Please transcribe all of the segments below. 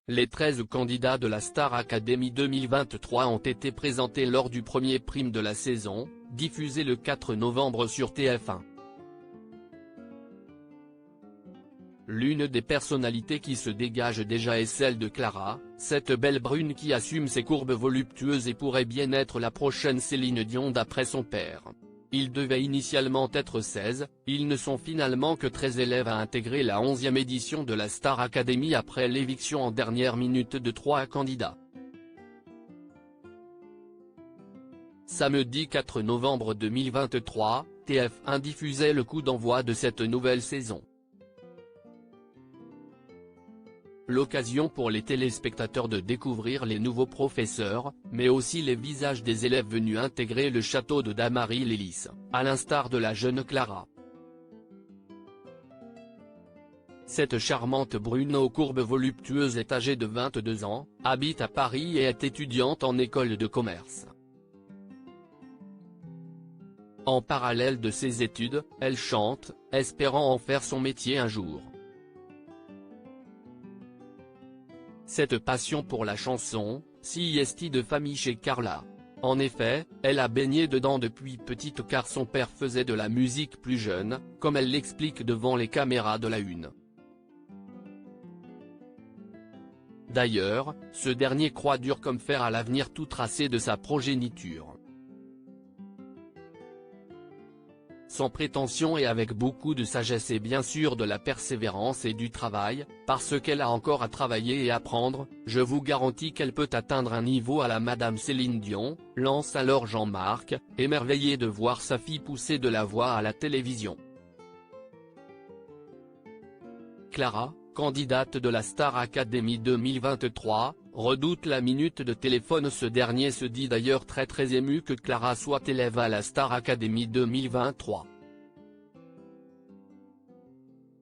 Les 13 candidats de la Star Academy 2023 ont été présentés lors du premier prime de la saison, diffusé le 4 novembre sur TF1. L'une des personnalités qui se dégage déjà est celle de Clara, cette belle brune qui assume ses courbes voluptueuses et pourrait bien être la prochaine Céline Dion d'après son père. Ils devaient initialement être 16, ils ne sont finalement que 13 élèves à intégrer la 11e édition de la Star Academy après l'éviction en dernière minute de 3 candidats. Samedi 4 novembre 2023, TF1 diffusait le coup d'envoi de cette nouvelle saison. L'occasion pour les téléspectateurs de découvrir les nouveaux professeurs, mais aussi les visages des élèves venus intégrer le château de Damarie-les-Lys, à l'instar de la jeune Clara. Cette charmante brune aux courbes voluptueuses est âgée de 22 ans, habite à Paris et est étudiante en école de commerce. En parallèle de ses études, elle chante, espérant en faire son métier un jour. Cette passion pour la chanson, si est de famille chez Carla. En effet, elle a baigné dedans depuis petite car son père faisait de la musique plus jeune, comme elle l'explique devant les caméras de la Une. D'ailleurs, ce dernier croit dur comme fer à l'avenir tout tracé de sa progéniture. Sans prétention et avec beaucoup de sagesse et bien sûr de la persévérance et du travail, parce qu'elle a encore à travailler et apprendre, je vous garantis qu'elle peut atteindre un niveau à la Madame Céline Dion, lance alors Jean-Marc, émerveillé de voir sa fille pousser de la voix à la télévision. Clara, candidate de la Star Academy 2023, redoute la minute de téléphone. Ce dernier se dit d'ailleurs très ému que Clara soit élève à la Star Academy 2023.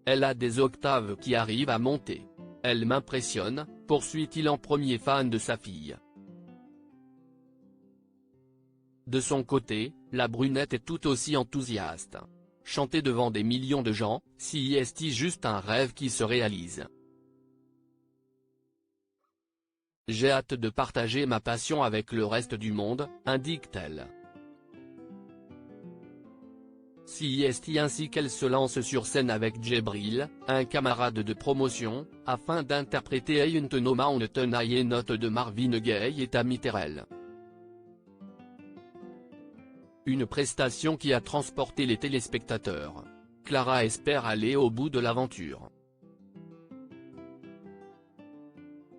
Elle a des octaves qui arrivent à monter. Elle m'impressionne, poursuit-il en premier fan de sa fille. De son côté, la brunette est tout aussi enthousiaste. Chanter devant des millions de gens, si est juste un rêve qui se réalise. J'ai hâte de partager ma passion avec le reste du monde, indique-t-elle. Si est ainsi qu'elle se lance sur scène avec Djibril, un camarade de promotion, afin d'interpréter Ain't No Mountain High Enough de Marvin Gaye et Tammy Terrell. Une prestation qui a transporté les téléspectateurs. Clara espère aller au bout de l'aventure.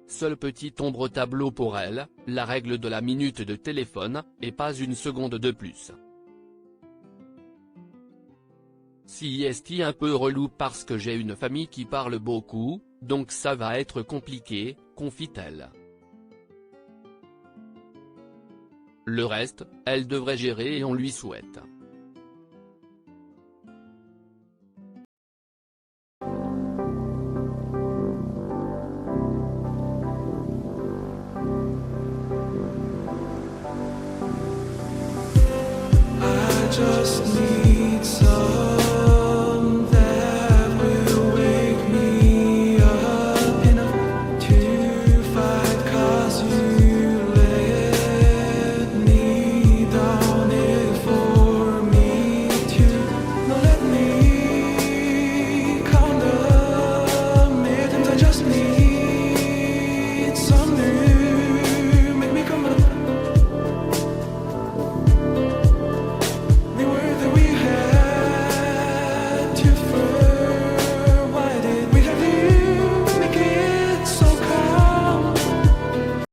Seul petit ombre au tableau pour elle, la règle de la minute de téléphone, et pas une seconde de plus. Si est un peu relou parce que j'ai une famille qui parle beaucoup, donc ça va être compliqué, confie-t-elle. Le reste, elle devrait gérer et on lui souhaite. Just